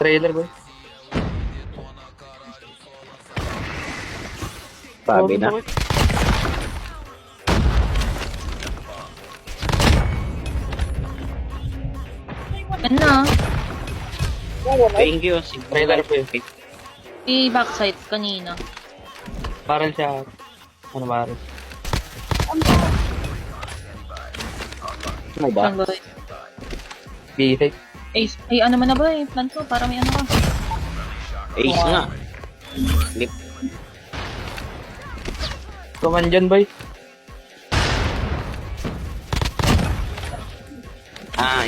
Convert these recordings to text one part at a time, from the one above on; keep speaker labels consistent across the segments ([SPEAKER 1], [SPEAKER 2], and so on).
[SPEAKER 1] Trailer boy.
[SPEAKER 2] Sabi na.
[SPEAKER 3] Ano?
[SPEAKER 2] Thank you.
[SPEAKER 1] Trailer boy.
[SPEAKER 3] I-backside kanina.
[SPEAKER 1] Barrel siya. Ano barrel?
[SPEAKER 2] Ano ba?
[SPEAKER 3] Saan ba?
[SPEAKER 1] B-Tech.
[SPEAKER 3] Ay, ano man na ba eh? Plan ko, para may ano ka.
[SPEAKER 2] Ace nga. Lip.
[SPEAKER 1] Kuman dyan boy.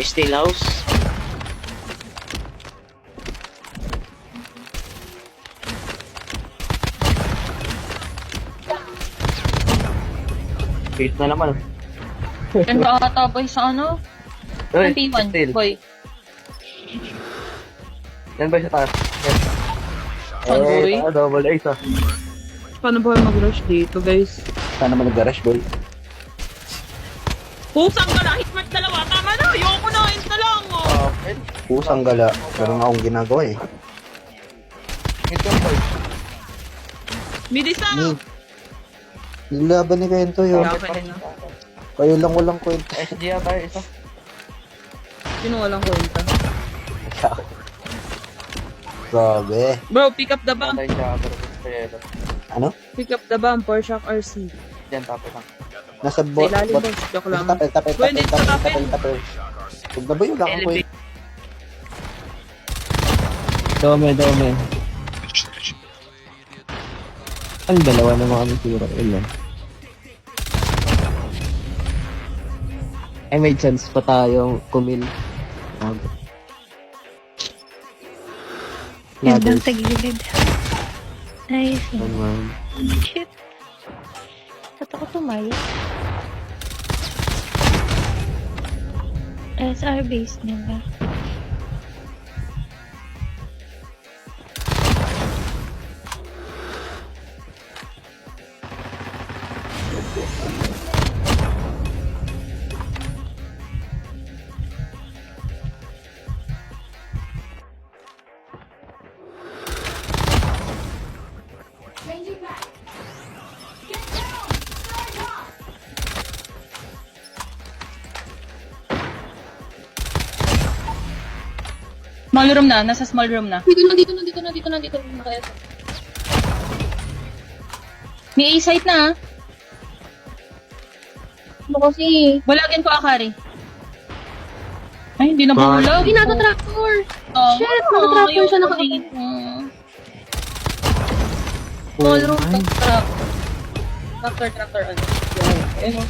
[SPEAKER 2] Steel house.
[SPEAKER 1] Face na naman.
[SPEAKER 3] Yan ka ata boy sa ano?
[SPEAKER 1] Uy,
[SPEAKER 3] P1,
[SPEAKER 1] still.
[SPEAKER 3] boy.
[SPEAKER 1] Yan boy sa taas. Yan.
[SPEAKER 3] Saan, boy?
[SPEAKER 1] Double ace ah.
[SPEAKER 4] Paano ba mag-rush dito, guys?
[SPEAKER 2] Sana naman nag-garage boy.
[SPEAKER 4] Pusang ka na! Hitmark dalawa! Tama na! Ayoko na! Int na lang! Oh.
[SPEAKER 1] Okay.
[SPEAKER 5] Pusang gala. Meron akong ginagawa eh.
[SPEAKER 1] Hit yan boy.
[SPEAKER 4] Midisa!
[SPEAKER 5] Nilaban ni Kento yun.
[SPEAKER 4] Kaya ka na.
[SPEAKER 5] Kayo lang walang kwenta.
[SPEAKER 1] SG yata yung isa.
[SPEAKER 4] Sino walang kwenta?
[SPEAKER 5] Grabe.
[SPEAKER 4] Bro, pick up the bomb!
[SPEAKER 1] Patay siya pero trailer.
[SPEAKER 5] Ano?
[SPEAKER 4] Pick up the bomb, Porsche RC.
[SPEAKER 1] Yan tapos lang.
[SPEAKER 5] Nasa
[SPEAKER 4] Sa
[SPEAKER 5] bot.
[SPEAKER 4] ilalim
[SPEAKER 5] Bot.
[SPEAKER 4] boss, joke lang.
[SPEAKER 5] Tapel.
[SPEAKER 4] Pwede sa tapel.
[SPEAKER 5] Huwag na ba yung lang ako eh.
[SPEAKER 6] Dome. Ang dalawa naman kami siguro. Ilan? Ay, may chance pa tayong kumil.
[SPEAKER 7] Gandang sa gilid. Nice.
[SPEAKER 6] Naman.
[SPEAKER 7] Shit. Ba't ako tumayo? SR base nila.
[SPEAKER 3] Small room na, nasa small room na. Dito na. May A-site na ah.
[SPEAKER 7] Ano kasi?
[SPEAKER 3] Bulagin ko Akari. Ay, hindi na bulag.
[SPEAKER 7] Hindi nato tractor!
[SPEAKER 3] Oh,
[SPEAKER 7] Shit, naka-tractor siya
[SPEAKER 3] nakakita.
[SPEAKER 7] Small room.
[SPEAKER 3] Tractor, ano.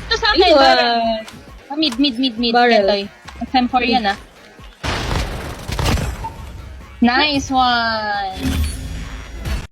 [SPEAKER 3] Ito sa akin, barrel. Mid.
[SPEAKER 4] Barrel.
[SPEAKER 3] Ito, SM4 yan ah. Nice one!